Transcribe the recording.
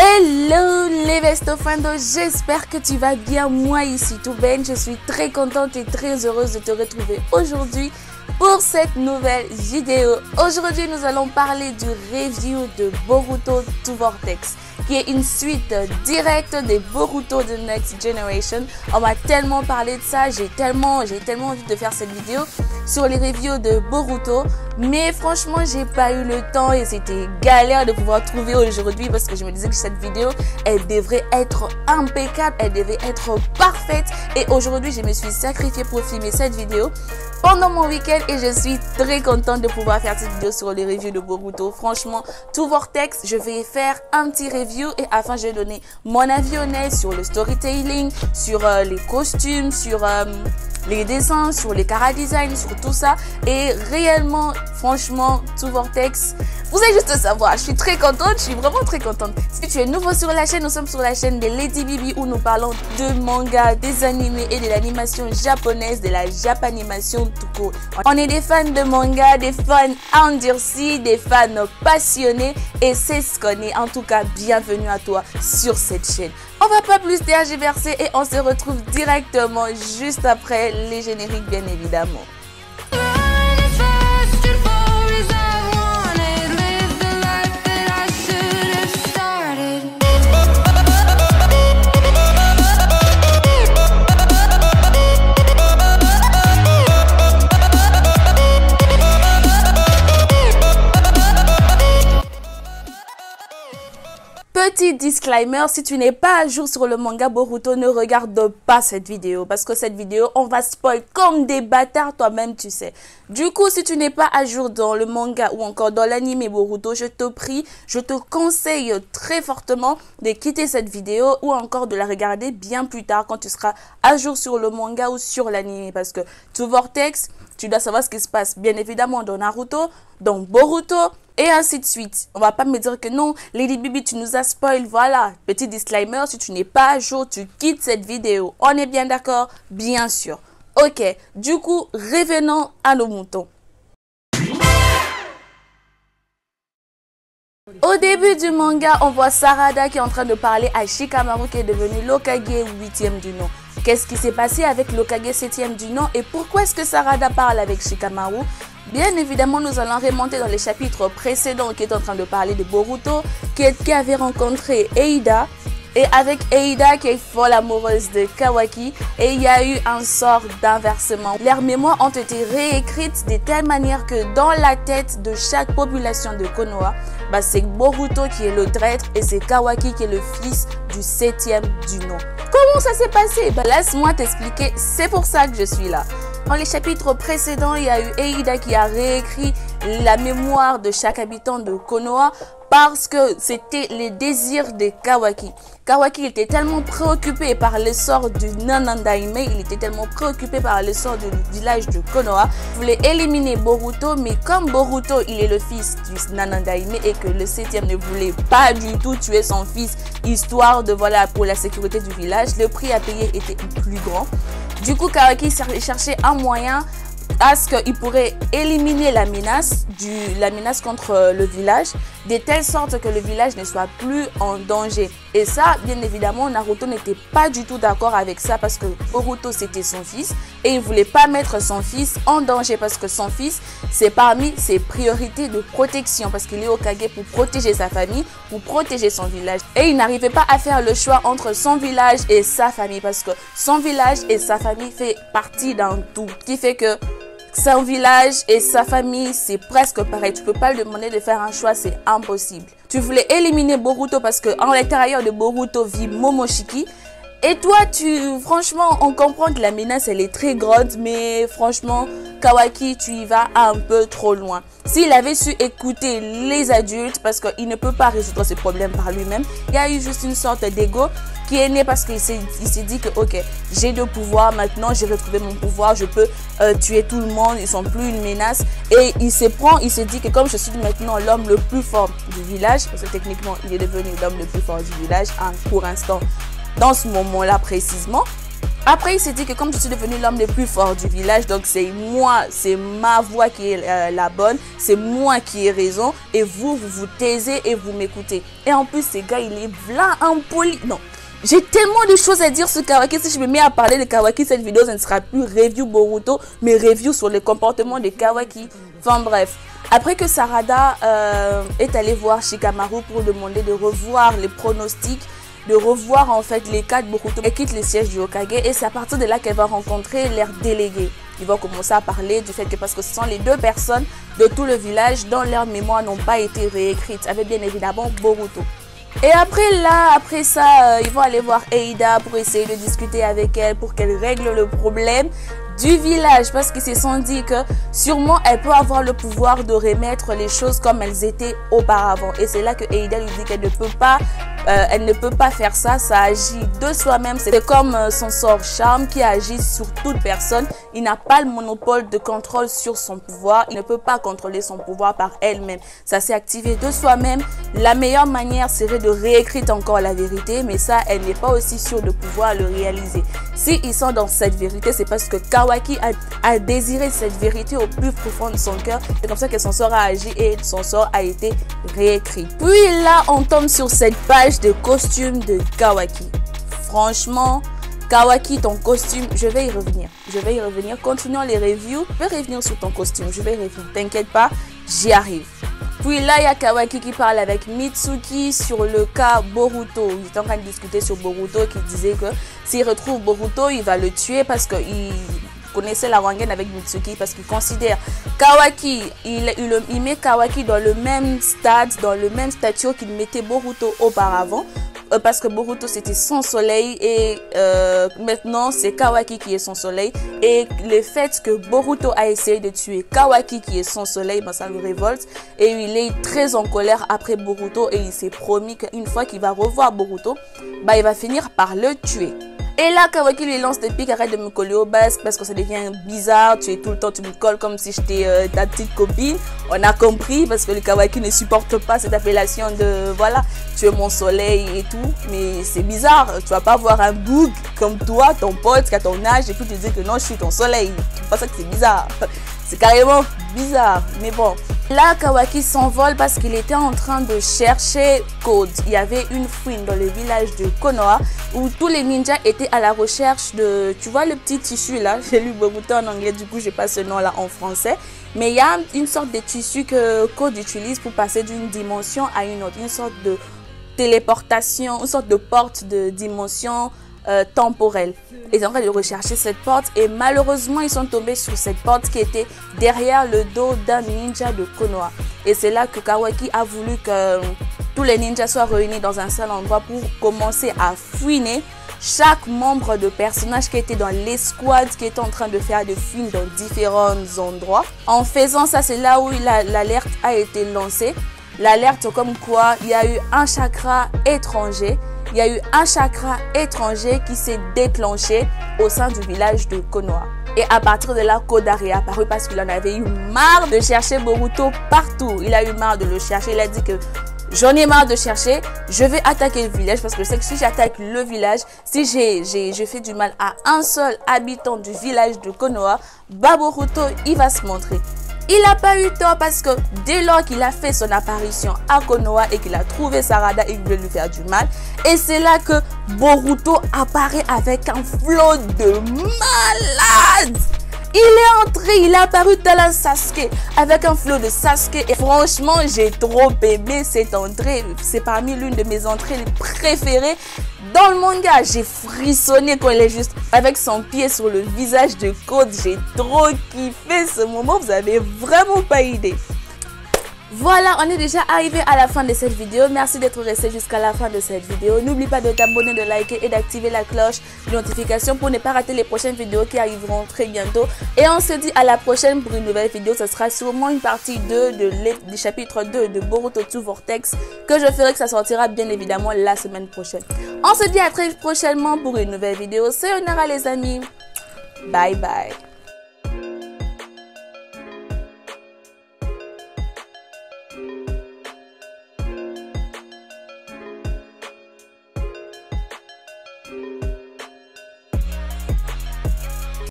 Hello les Bestofando, j'espère que tu vas bien. Moi ici tout ben, je suis très contente et très heureuse de te retrouver aujourd'hui pour cette nouvelle vidéo. Aujourd'hui nous allons parler du review de Boruto to Vortex, qui est une suite directe des Boruto de Next Generation. On m'a tellement parlé de ça, j'ai tellement envie de faire cette vidéo sur les reviews de Boruto, mais franchement j'ai pas eu le temps et c'était galère de pouvoir trouver aujourd'hui parce que je me disais que cette vidéo elle devrait être impeccable, elle devait être parfaite, et aujourd'hui je me suis sacrifiée pour filmer cette vidéo pendant mon week-end et je suis très contente de pouvoir faire cette vidéo sur les reviews de Boruto. Franchement, to Vortex, je vais faire un petit review et afin je vais donner mon avis honnête sur le storytelling, sur les costumes, sur les dessins, sur les chara-design, sur tout ça. Et réellement, franchement, to Vortex, vous allez juste savoir, je suis très contente, je suis vraiment très contente. Si tu es nouveau sur la chaîne, nous sommes sur la chaîne de Lady Bibi où nous parlons de manga, des animés et de l'animation japonaise, de la japanimation tout court. On est des fans de manga, des fans endurcis, des fans passionnés et c'est ce qu'on est. En tout cas, bienvenue à toi sur cette chaîne. On va pas plus tergiverser et on se retrouve directement juste après les génériques bien évidemment. Petit disclaimer, si tu n'es pas à jour sur le manga Boruto, ne regarde pas cette vidéo parce que cette vidéo, on va spoil comme des bâtards, toi-même tu sais. Du coup, si tu n'es pas à jour dans le manga ou encore dans l'anime Boruto, je te prie, je te conseille très fortement de quitter cette vidéo ou encore de la regarder bien plus tard quand tu seras à jour sur le manga ou sur l'anime, parce que to Vortex, tu dois savoir ce qui se passe bien évidemment dans Naruto, dans Boruto et ainsi de suite. On va pas me dire que non, Lady Bibi, tu nous as spoil. Voilà, petit disclaimer, si tu n'es pas à jour, tu quittes cette vidéo. On est bien d'accord? Bien sûr. Ok, du coup, revenons à nos moutons. Au début du manga, on voit Sarada qui est en train de parler à Shikamaru qui est devenu l'Hokage 8e du nom. Qu'est-ce qui s'est passé avec l'Hokage 7e du nom et pourquoi est-ce que Sarada parle avec Shikamaru? Bien évidemment, nous allons remonter dans les chapitres précédents qui est en train de parler de Boruto, qui avait rencontré Eida, et avec Eida qui est folle amoureuse de Kawaki, et il y a eu un sort d'inversement. Leurs mémoires ont été réécrites de telle manière que dans la tête de chaque population de Konoha, c'est Boruto qui est le traître et c'est Kawaki qui est le fils du 7e du nom. Comment ça s'est passé? Laisse-moi t'expliquer, c'est pour ça que je suis là. Dans les chapitres précédents, il y a eu Eida qui a réécrit la mémoire de chaque habitant de Konoha parce que c'était les désirs de Kawaki. Kawaki était tellement préoccupé par le sort du Nanandaime, il était tellement préoccupé par le sort du village de Konoha. Il voulait éliminer Boruto, mais comme Boruto, il est le fils du Nanandaime et que le 7e ne voulait pas du tout tuer son fils, histoire de, voilà, pour la sécurité du village, le prix à payer était plus grand. Du coup, Kawaki cherchait un moyen à ce qu'il pourrait éliminer la menace contre le village, de telle sorte que le village ne soit plus en danger. Et ça, bien évidemment, Naruto n'était pas du tout d'accord avec ça parce que Boruto, c'était son fils et il ne voulait pas mettre son fils en danger parce que son fils, c'est parmi ses priorités de protection parce qu'il est Hokage pour protéger sa famille, pour protéger son village. Et il n'arrivait pas à faire le choix entre son village et sa famille parce que son village et sa famille fait partie d'un tout, qui fait que son village et sa famille, c'est presque pareil. Tu peux pas lui demander de faire un choix, c'est impossible. Tu voulais éliminer Boruto parce qu'en l'intérieur de Boruto vit Momoshiki. Et toi, franchement, on comprend que la menace, elle est très grande, mais franchement, Kawaki, tu y vas un peu trop loin. S'il avait su écouter les adultes, parce qu'il ne peut pas résoudre ses problèmes par lui-même, il y a eu juste une sorte d'ego qui est né parce qu'il s'est dit que, ok, j'ai de pouvoir maintenant, j'ai retrouvé mon pouvoir, je peux tuer tout le monde, ils sont plus une menace. Et il s'est dit que comme je suis maintenant l'homme le plus fort du village, parce que techniquement, il est devenu l'homme le plus fort du village, pour l'instant, dans ce moment-là précisément, Après, il s'est dit que comme je suis devenu l'homme le plus fort du village, donc c'est moi, c'est ma voix qui est la bonne, c'est moi qui ai raison, et vous vous taisez et vous m'écoutez. Et en plus, ce gars, il est blanc, impoli. Non, j'ai tellement de choses à dire sur Kawaki. Si je me mets à parler de Kawaki, cette vidéo, ça ne sera plus review Boruto, mais review sur le comportement de Kawaki. Enfin bref. Après que Sarada est allée voir Shikamaru pour demander de revoir les pronostics, de revoir en fait les cas de Boruto, elle quitte le siège du Hokage et c'est à partir de là qu'elle va rencontrer leurs délégués. Ils vont commencer à parler du fait que parce que ce sont les deux personnes de tout le village dont leurs mémoires n'ont pas été réécrites, avec bien évidemment Boruto. Et après ça, ils vont aller voir Eida pour essayer de discuter avec elle pour qu'elle règle le problème du village parce qu'ils se sont dit que sûrement elle peut avoir le pouvoir de remettre les choses comme elles étaient auparavant. Et c'est là que Eida lui dit qu'elle ne peut pas faire ça, ça agit de soi-même. C'est comme son sort charme qui agit sur toute personne. Il n'a pas le monopole de contrôle sur son pouvoir. Il ne peut pas contrôler son pouvoir par elle-même. Ça s'est activé de soi-même. La meilleure manière serait de réécrire encore la vérité, mais ça, elle n'est pas aussi sûre de pouvoir le réaliser. S'ils sont dans cette vérité, c'est parce que Kawaki a désiré cette vérité au plus profond de son cœur. C'est comme ça que son sort a agi et son sort a été réécrit. Puis là, on tombe sur cette page de costume de Kawaki. Franchement, Kawaki, ton costume, je vais y revenir. Continuons les reviews. Je vais revenir sur ton costume. Je vais revenir. T'inquiète pas, j'y arrive. Puis là, il y a Kawaki qui parle avec Mitsuki sur le cas Boruto. Ils étaient en train de discuter sur Boruto qui disait que s'il retrouve Boruto, il va le tuer parce qu'il connaissait la rengaine avec Mitsuki parce qu'il considère Kawaki, il met Kawaki dans le même stade, dans le même statut qu'il mettait Boruto auparavant. Parce que Boruto c'était son soleil et maintenant c'est Kawaki qui est son soleil. Et le fait que Boruto a essayé de tuer Kawaki qui est son soleil, ben, ça le révolte. Et il est très en colère après Boruto et il s'est promis qu'une fois qu'il va revoir Boruto, ben, il va finir par le tuer. Et là, Kawaki lui lance des pics, arrête de me coller au basque parce que ça devient bizarre. Tu es tout le temps, tu me colles comme si j'étais ta petite copine. On a compris parce que le Kawaki ne supporte pas cette appellation de voilà, tu es mon soleil et tout. Mais c'est bizarre, tu vas pas voir un boug comme toi, ton pote qui a ton âge et puis tu dis que non, je suis ton soleil. C'est pas ça que c'est bizarre. C'est carrément bizarre, mais bon. Là, Kawaki s'envole parce qu'il était en train de chercher Code. Il y avait une fouine dans le village de Konoha où tous les ninjas étaient à la recherche de... Tu vois le petit tissu là? J'ai lu Boruto en anglais, du coup, j'ai pas ce nom là en français. Mais il y a une sorte de tissu que Code utilise pour passer d'une dimension à une autre. Une sorte de téléportation, une sorte de porte de dimension temporelle. Ils sont en train de rechercher cette porte et malheureusement ils sont tombés sur cette porte qui était derrière le dos d'un ninja de Konoha. Et c'est là que Kawaki a voulu que tous les ninjas soient réunis dans un seul endroit pour commencer à fouiner chaque membre de personnage qui était dans l'escouade qui était en train de faire des fouines dans différents endroits. En faisant ça, c'est là où l'alerte a été lancée. L'alerte comme quoi il y a eu un chakra étranger. Il y a eu un chakra étranger qui s'est déclenché au sein du village de Konoha. Et à partir de là, Code a réapparu parce qu'il en avait eu marre de chercher Boruto partout. Il a eu marre de le chercher. Il a dit que j'en ai marre de chercher, je vais attaquer le village parce que je sais que si j'attaque le village, si je fais du mal à un seul habitant du village de Konoha, Boruto, il va se montrer. Il n'a pas eu tort parce que dès lors qu'il a fait son apparition à Konoha et qu'il a trouvé Sarada, il voulait lui faire du mal. Et c'est là que Boruto apparaît avec un flot de malades. Il est entré, il est apparu tel un Sasuke avec un flot de Sasuke. Et franchement, j'ai trop aimé cette entrée. C'est parmi l'une de mes entrées les préférées dans le manga. J'ai frissonné quand il est juste avec son pied sur le visage de Code. J'ai trop kiffé ce moment. Vous avez vraiment pas idée. Voilà, on est déjà arrivé à la fin de cette vidéo. Merci d'être resté jusqu'à la fin de cette vidéo. N'oublie pas de t'abonner, de liker et d'activer la cloche de notification pour ne pas rater les prochaines vidéos qui arriveront très bientôt. Et on se dit à la prochaine pour une nouvelle vidéo. Ce sera sûrement une partie 2 du chapitre 2 de Boruto 2 Vortex que je ferai, que ça sortira bien évidemment la semaine prochaine. On se dit à très prochainement pour une nouvelle vidéo. Sayonara les amis. Bye bye.